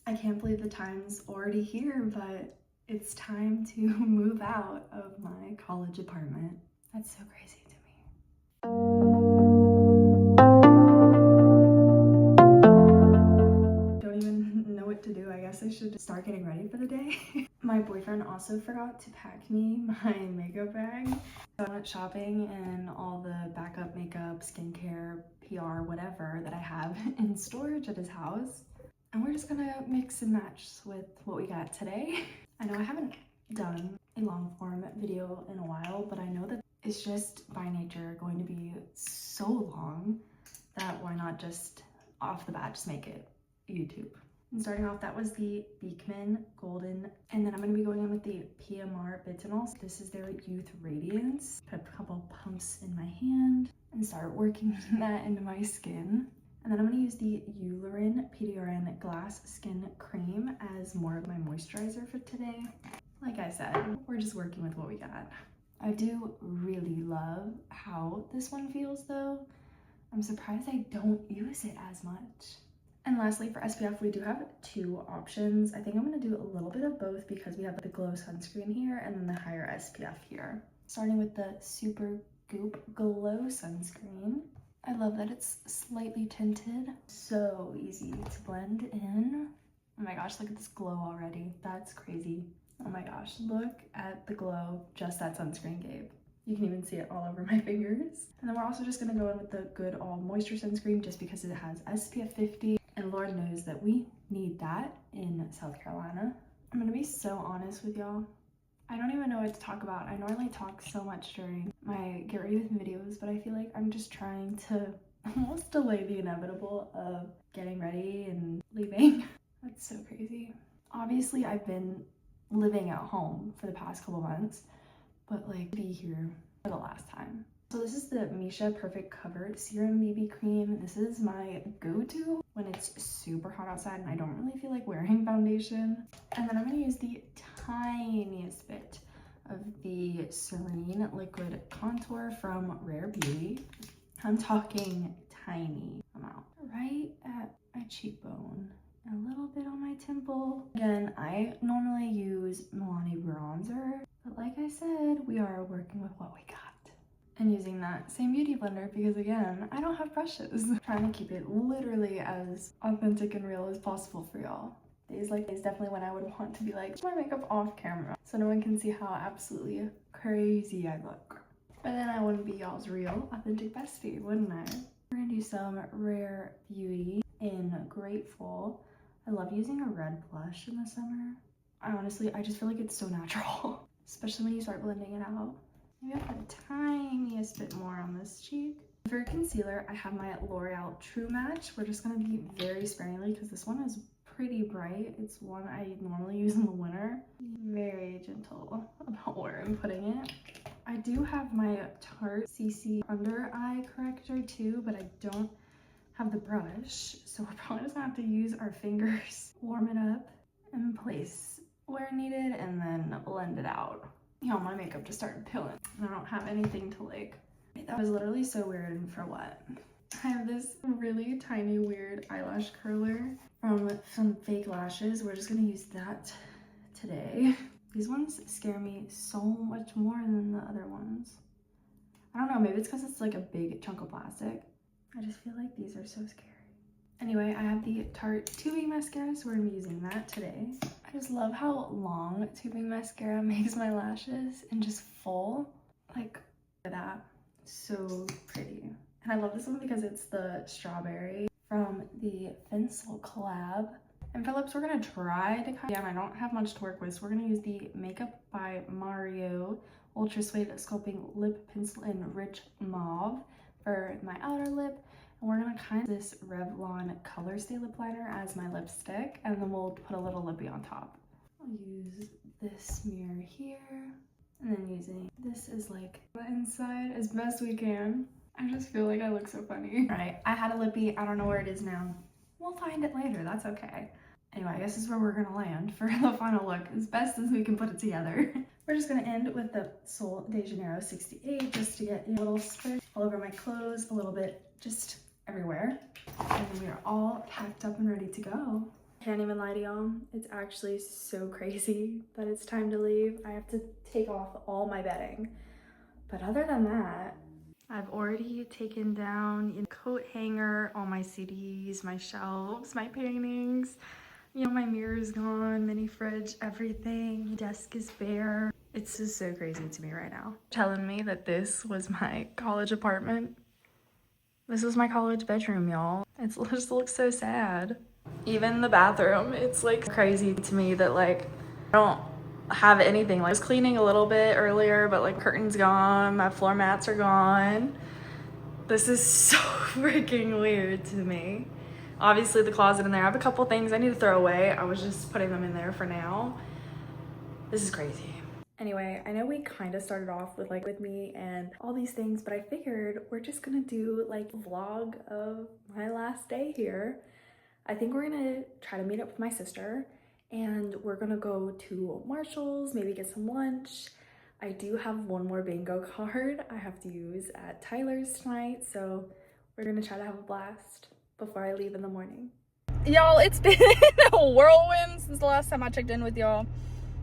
I can't believe the time's already here, but it's time to move out of my college apartment. That's so crazy to me. Don't even know what to do. I guess I should start getting ready for the day. My boyfriend also forgot to pack me my makeup bag. So I went shopping and all the backup makeup, skincare, PR, whatever that I have in storage at his house. And we're just gonna mix and match with what we got today. I know I haven't done a long form video in a while, but I know that it's just by nature going to be so long that why not just off the bat just make it YouTube. And starting off, that was the Beekman Golden, and then I'm going to be going in with the PMR Bitinol. This is their Youth Radiance. Put a couple pumps in my hand and start working that into my skin. And then I'm going to use the Eulerin PDRN Glass Skin Cream as more of my moisturizer for today. Like I said, we're just working with what we got. I do really love how this one feels though. I'm surprised I don't use it as much. And lastly, for SPF, we do have two options. I think I'm going to do a little bit of both because we have the Glow Sunscreen here and then the higher SPF here. Starting with the Super Goop Glow Sunscreen. I love that it's slightly tinted. So easy to blend in. Oh my gosh, look at this glow already. That's crazy. Oh my gosh, look at the glow just that sunscreen gave. You can even see it all over my fingers. And then we're also just going to go in with the Good All Moisture Sunscreen just because it has SPF 50. And Lord knows that we need that in South Carolina. I'm going to be so honest with y'all. I don't even know what to talk about. I normally talk so much during my get ready with me videos, but I feel like I'm just trying to almost delay the inevitable of getting ready and leaving. That's so crazy. Obviously, I've been living at home for the past couple months, but like be here for the last time. So this is the Misha Perfect Cover Serum BB Cream. This is my go-to when it's super hot outside and I don't really feel like wearing foundation. And then I'm gonna use the tiniest bit of the Serene Liquid Contour from Rare Beauty. I'm talking tiny amount. Right at my cheekbone. A little bit on my temple. Again, I normally use Milani bronzer, but like I said, we are working with what we got. And using that same beauty blender because again, I don't have brushes. I'm trying to keep it literally as authentic and real as possible for y'all. Days like these definitely when I would want to be like, my makeup off camera so no one can see how absolutely crazy I look. But then I wouldn't be y'all's real authentic bestie, wouldn't I? We're gonna do some Rare Beauty in Grateful. I love using a red blush in the summer. I just feel like it's so natural, especially when you start blending it out. Maybe I'll put the tiniest bit more on this cheek. For concealer, I have my L'Oreal True Match. We're just gonna be very sparingly because this one is pretty bright. It's one I normally use in the winter. Very gentle about where I'm putting it. I do have my Tarte CC Under Eye Corrector too, but I don't have the brush. So we're probably just gonna have to use our fingers, warm it up, and place where needed, and then blend it out. You know, my makeup just started peeling and I don't have anything to like. That was literally so weird. And for what? I have this really tiny weird eyelash curler from some fake lashes. We're just gonna use that today. These ones scare me so much more than the other ones. I don't know, maybe it's because it's like a big chunk of plastic. I just feel like these are so scary. Anyway, I have the Tarte tubing mascara, so we're gonna be using that today. I just love how long tubing mascara makes my lashes and just full. Like, look at that. So pretty. And I love this one because it's the strawberry from the Pencil collab. And for lips, we're gonna try to kind of, I don't have much to work with, so we're gonna use the Makeup by Mario Ultra Suede Sculpting Lip Pencil in Rich Mauve for my outer lip. And we're gonna kind of this Revlon Color Stay Lip Liner as my lipstick, and then we'll put a little lippy on top. I'll use this mirror here, and then using this is like the inside as best we can. I just feel like I look so funny. All right, I had a lippy, I don't know where it is now. We'll find it later, that's okay. Anyway, I guess this is where we're gonna land for the final look, as best as we can put it together. We're just gonna end with the Sol de Janeiro 68 just to get a little spritz all over my clothes, a little bit just everywhere. And we are all packed up and ready to go. can't even lie to y'all. It's actually so crazy that it's time to leave. I have to take off all my bedding. But other than that, I've already taken down a coat hanger, all my CDs, my shelves, my paintings. You know, my mirror's gone, mini fridge, everything. Desk is bare. It's just so crazy to me right now. Telling me that this was my college apartment. This was my college bedroom, y'all. It just looks so sad. Even the bathroom, it's like crazy to me that like I don't have anything. Like, I was cleaning a little bit earlier, but like curtains gone, my floor mats are gone. This is so freaking weird to me. Obviously the closet in there, I have a couple things I need to throw away. I was just putting them in there for now. This is crazy. Anyway, I know we kind of started off with like with me and all these things, but I figured we're just gonna do like a vlog of my last day here. I think we're gonna try to meet up with my sister and we're gonna go to Marshall's, maybe get some lunch. I do have one more bingo card I have to use at Tyler's tonight, so we're gonna try to have a blast before I leave in the morning. Y'all, it's been a whirlwind since the last time I checked in with y'all.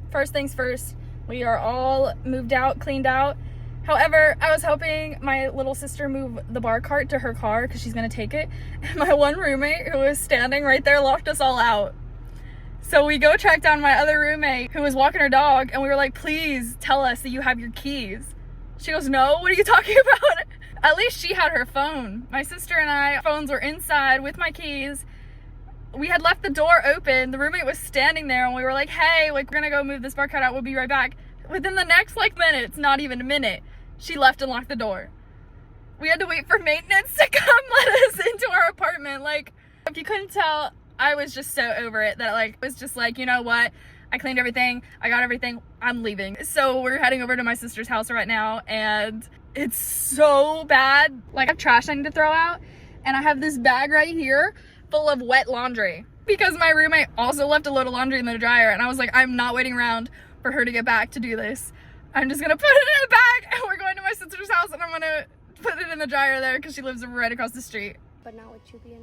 First things first, we are all moved out, cleaned out. However, I was hoping my little sister move the bar cart to her car because she's gonna take it. And my one roommate who was standing right there locked us all out. So we go track down my other roommate who was walking her dog and we were like, please tell us that you have your keys. She goes, no, what are you talking about? At least she had her phone. My sister and I, phones were inside with my keys. We had left the door open. The roommate was standing there and we were like, hey, like we're gonna go move this bar cart out. We'll be right back. Within the next like minutes, not even a minute, she left and locked the door. We had to wait for maintenance to come let us into our apartment. Like, if you couldn't tell, I was just so over it that like, it was just like, you know what? I cleaned everything. I got everything. I'm leaving. So we're heading over to my sister's house right now and it's so bad. Like I have trash I need to throw out and I have this bag right here full of wet laundry because my roommate also left a load of laundry in the dryer and I was like, I'm not waiting around for her to get back to do this. I'm just gonna put it in a bag and we're going to my sister's house and I'm gonna put it in the dryer there because she lives right across the street. But not with Chupi in it.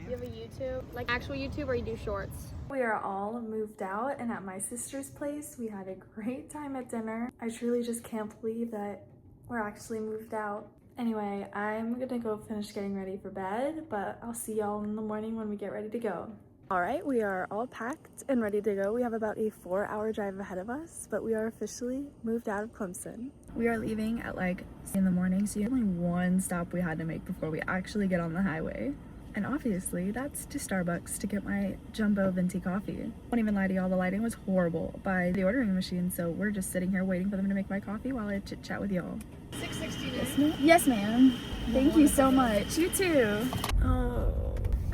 You have a YouTube, like actual YouTube, or you do shorts? We are all moved out and at my sister's place. We had a great time at dinner. I truly just can't believe that we're actually moved out. Anyway, I'm gonna go finish getting ready for bed, but I'll see y'all in the morning when we get ready to go. All right, we are all packed and ready to go. We have about a 4-hour drive ahead of us, but we are officially moved out of Clemson. We are leaving at like in the morning, so only one stop we had to make before we actually get on the highway. And obviously that's to Starbucks to get my jumbo venti coffee. Won't even lie to y'all, the lighting was horrible by the ordering machine, so we're just sitting here waiting for them to make my coffee while I chit chat with y'all. 6:60. Yes, ma'am. Thank you so much. You too. Oh,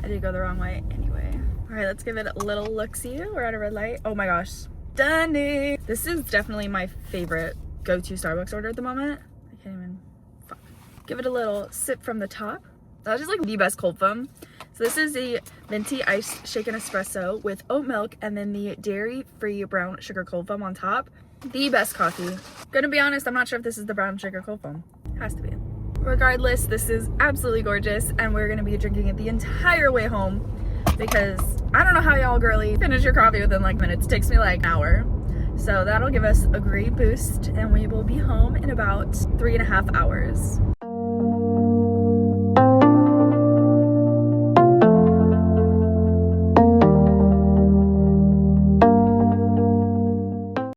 I did go the wrong way anyway. All right, let's give it a little look-see. We're at a red light. Oh my gosh, stunning. This is definitely my favorite go-to Starbucks order at the moment. I can't even, fuck. Give it a little sip from the top. That's just like the best cold foam. So this is the venti iced shaken espresso with oat milk and then the dairy-free brown sugar cold foam on top. The best coffee. Gonna be honest, I'm not sure if this is the brown sugar cold foam. Has to be. Regardless, this is absolutely gorgeous and we're gonna be drinking it the entire way home because I don't know how y'all girly finish your coffee within like minutes. It takes me like an hour. So that'll give us a great boost and we will be home in about 3.5 hours.